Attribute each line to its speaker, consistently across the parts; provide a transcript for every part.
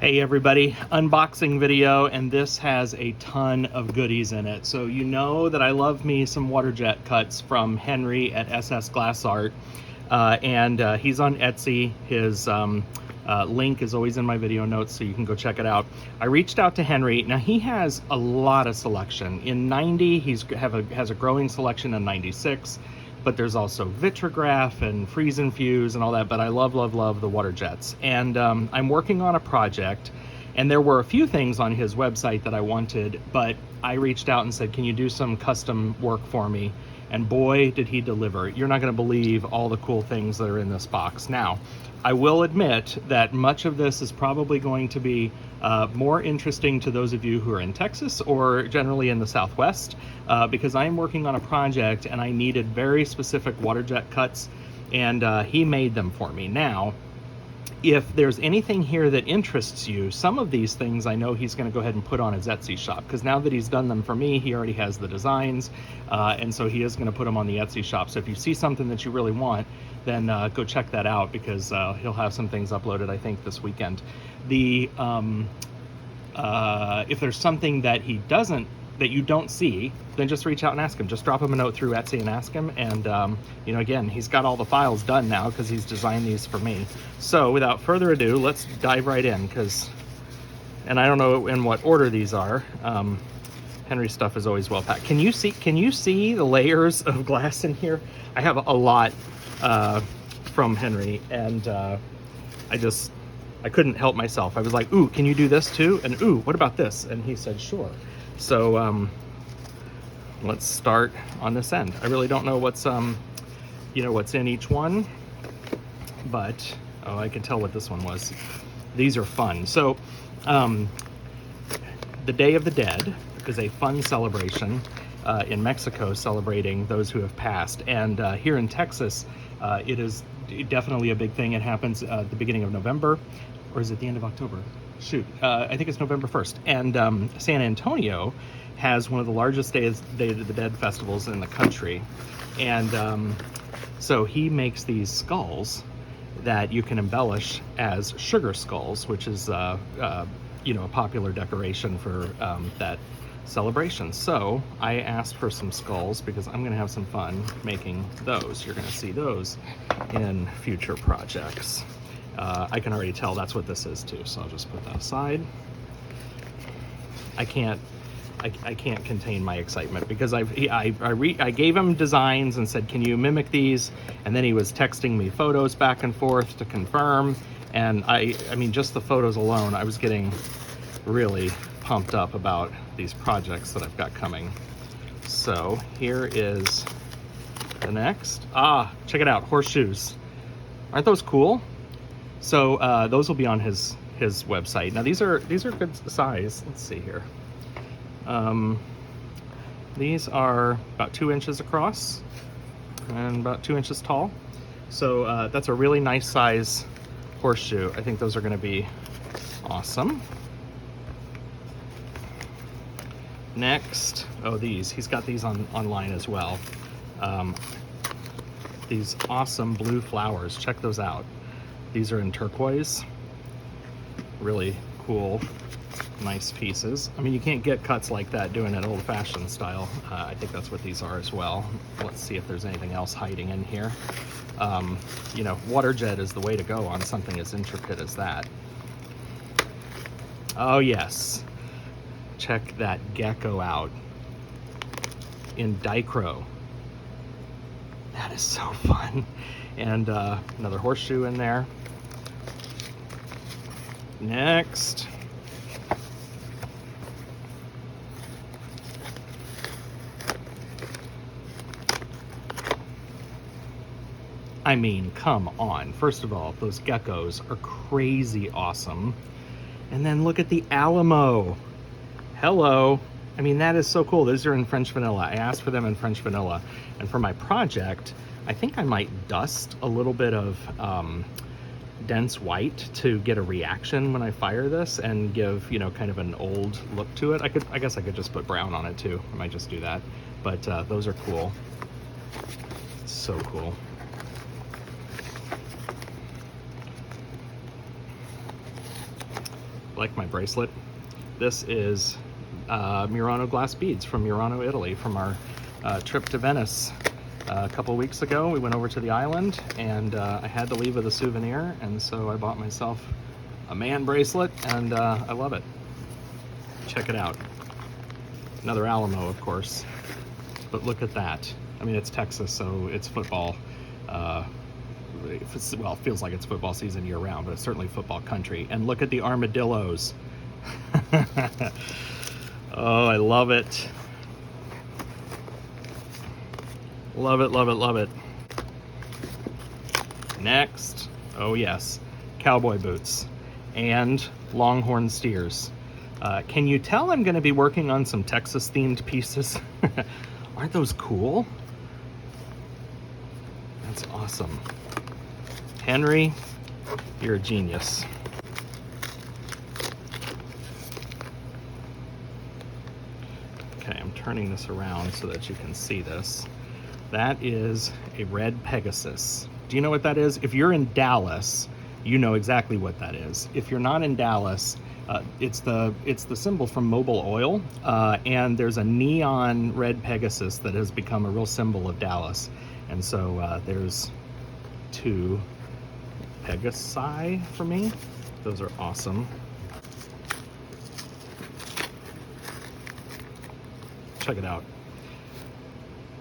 Speaker 1: Hey everybody, unboxing video, and this has a ton of goodies in it. So you know that I love me some Waterjet cuts from Henry at SSGlassArt, and he's on Etsy. His link is always in my video notes, so you can go check it out. I reached out to Henry. Now he has a lot of selection. In 90, has a growing selection in 96. But there's also Vitrograph and Freeze and Fuse and all that, but I love the Waterjets. And I'm working on a project, and there were a few things on his website that I wanted, but I reached out and said, can you do some custom work for me? And boy, did he deliver. You're not gonna believe all the cool things that are in this box. Now, I will admit that much of this is probably going to be more interesting to those of you who are in Texas or generally in the Southwest, because I'm working on a project and I needed very specific Waterjet cuts, and he made them for me. Now, if there's anything here that interests you, some of these things I know he's going to go ahead and put on his Etsy shop, because now that he's done them for me, he already has the designs, and so he is going to put them on the Etsy shop. So if you see something that you really want, then go check that out, because he'll have some things uploaded, I think, this weekend. If there's something that he doesn't, that you don't see, then just reach out and ask him. Just drop him a note through Etsy and ask him. And you know, again, he's got all the files done now because he's designed these for me. So without further ado, let's dive right in, and I don't know in what order these are. Henry's stuff is always well packed. Can you see the layers of glass in here? I have a lot from Henry, and I couldn't help myself. I was like, ooh, can you do this too? And ooh, what about this? And he said, sure. So let's start on this end. I really don't know what's what's in each one, but oh, I can tell what this one was. These are fun. So the Day of the Dead is a fun celebration in Mexico, celebrating those who have passed. And here in Texas, it is definitely a big thing. It happens at the beginning of November, or is it the end of October? Shoot, I think it's November 1st. And San Antonio has one of the largest Day of the Dead festivals in the country. And so he makes these skulls that you can embellish as sugar skulls, which is a popular decoration for that celebration. So I asked for some skulls because I'm gonna have some fun making those. You're gonna see those in future projects. I can already tell that's what this is too, so I'll just put that aside. I can't contain my excitement, because I gave him designs and said, can you mimic these? And then he was texting me photos back and forth to confirm. And I mean, just the photos alone, I was getting really pumped up about these projects that I've got coming. So here is the next. Check it out, horseshoes. Aren't those cool? So those will be on his website. Now these are good size. Let's see here. These are about 2 inches across and about 2 inches tall. So that's a really nice size horseshoe. I think those are going to be awesome. Next, he's got these online as well. These awesome blue flowers, check those out. These are in turquoise. Really cool, nice pieces. I mean, you can't get cuts like that doing it old-fashioned style. I think that's what these are as well. Let's see if there's anything else hiding in here. Waterjet is the way to go on something as intricate as that. Oh yes, check that gecko out in dichro. That is so fun. And another horseshoe in there. Next, I mean, come on. First of all, those geckos are crazy awesome. And then look at the Alamo. Hello. I mean, that is so cool. Those are in French vanilla. I asked for them in French vanilla. And for my project, I think I might dust a little bit of dense white to get a reaction when I fire this and give, kind of an old look to it. I guess I could just put brown on it too. I might just do that. But those are cool. So cool. like my bracelet. This is Murano glass beads from Murano, Italy, from our trip to Venice a couple weeks ago. We went over to the island, and I had to leave with a souvenir, and so I bought myself a man bracelet, and I love it. Check it out. Another Alamo, of course, but look at that. I mean, it's Texas, so it's football. Well, it feels like it's football season year round, but it's certainly football country. And look at the armadillos. Oh, I love it. Love it, love it, love it. Next, oh yes, cowboy boots and longhorn steers. Can you tell I'm going to be working on some Texas themed pieces? Aren't those cool? That's awesome. Henry, you're a genius. Okay, I'm turning this around so that you can see this. That is a red Pegasus. Do you know what that is? If you're in Dallas, you know exactly what that is. If you're not in Dallas, it's the symbol from Mobil Oil, and there's a neon red Pegasus that has become a real symbol of Dallas. And so there's two Pegasi for me. Those are awesome. Check it out.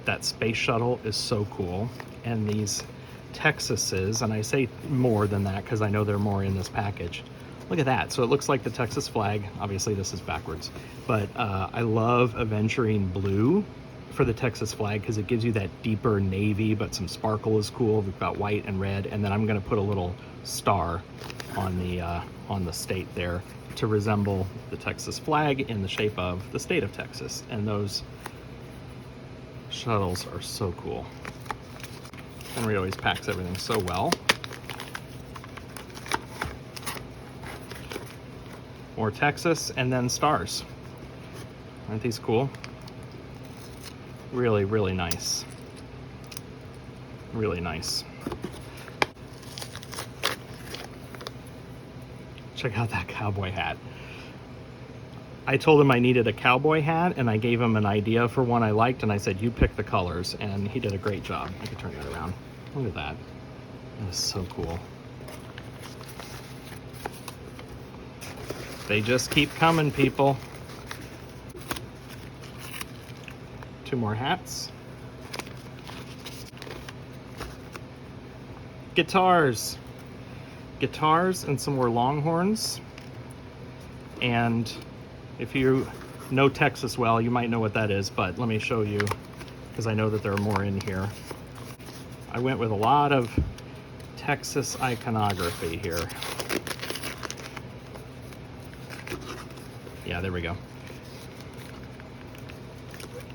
Speaker 1: That space shuttle is so cool. And these Texases, and I say more than that because I know there are more in this package. Look at that. So it looks like the Texas flag. Obviously this is backwards, but I love aventurine blue for the Texas flag because it gives you that deeper navy, but some sparkle is cool. We've got white and red, and then I'm going to put a little star on the state there to resemble the Texas flag in the shape of the state of Texas. And those shuttles are so cool. Henry always packs everything so well. More Texas, and then stars. Aren't these cool? Really, really nice. Really nice. Check out that cowboy hat. I told him I needed a cowboy hat, and I gave him an idea for one I liked, and I said, you pick the colors, and he did a great job. I can turn that around. Look at that. That is so cool. They just keep coming, people. Two more hats. Guitars. Guitars and some more longhorns. And if you know Texas well, you might know what that is, but let me show you, because I know that there are more in here. I went with a lot of Texas iconography here. Yeah, there we go.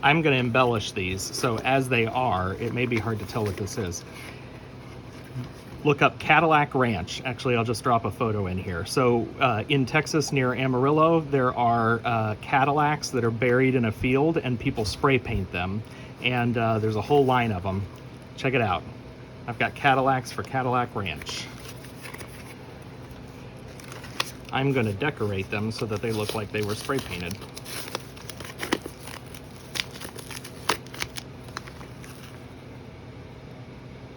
Speaker 1: I'm going to embellish these, so as they are, it may be hard to tell what this is. Look up Cadillac Ranch. Actually, I'll just drop a photo in here. So in Texas near Amarillo, there are Cadillacs that are buried in a field, and people spray paint them. And there's a whole line of them. Check it out. I've got Cadillacs for Cadillac Ranch. I'm going to decorate them so that they look like they were spray painted.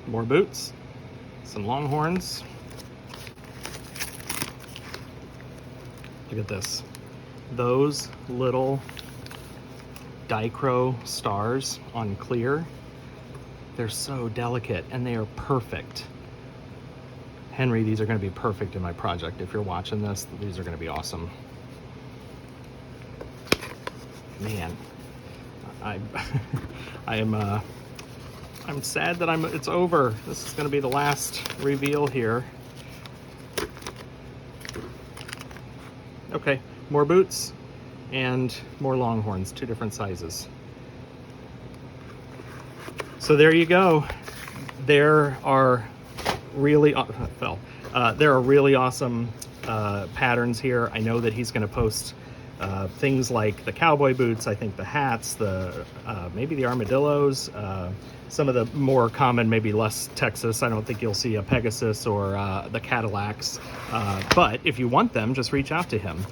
Speaker 1: More boots, some longhorns. Look at this. Those little dichro stars on clear, they're so delicate and they are perfect. Henry, these are going to be perfect in my project. If you're watching this, these are going to be awesome. Man, I'm sad that it's over. This is going to be the last reveal here. Okay, more boots and more longhorns, two different sizes. So there you go. There are really there are really awesome patterns here. I know that he's going to post Things like the cowboy boots, I think the hats, the maybe the armadillos, some of the more common, maybe less Texas. I don't think you'll see a Pegasus or the Cadillacs, but if you want them, just reach out to him.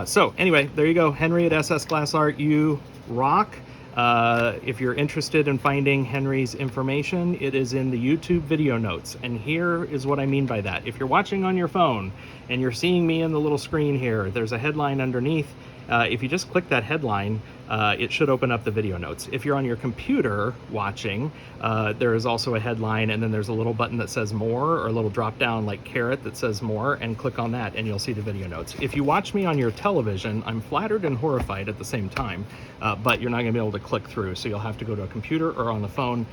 Speaker 1: So anyway, there you go, Henry at SS Glass Art. You rock. If you're interested in finding Henry's information, it is in the YouTube video notes. And here is what I mean by that. If you're watching on your phone and you're seeing me in the little screen here, there's a headline underneath. If you just click that headline, it should open up the video notes. If you're on your computer watching, there is also a headline, and then there's a little button that says more, or a little drop down like caret that says more, and click on that and you'll see the video notes. If you watch me on your television, I'm flattered and horrified at the same time, but you're not gonna be able to click through, so you'll have to go to a computer or on the phone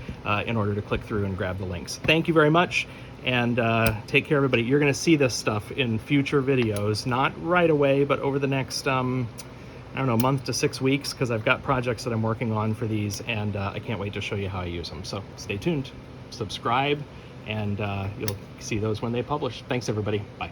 Speaker 1: in order to click through and grab the links. Thank you very much, and take care, everybody. You're gonna see this stuff in future videos, not right away, but over the next I don't know, month to 6 weeks, because I've got projects that I'm working on for these, and I can't wait to show you how I use them. So stay tuned, subscribe, and you'll see those when they publish. Thanks, everybody. Bye.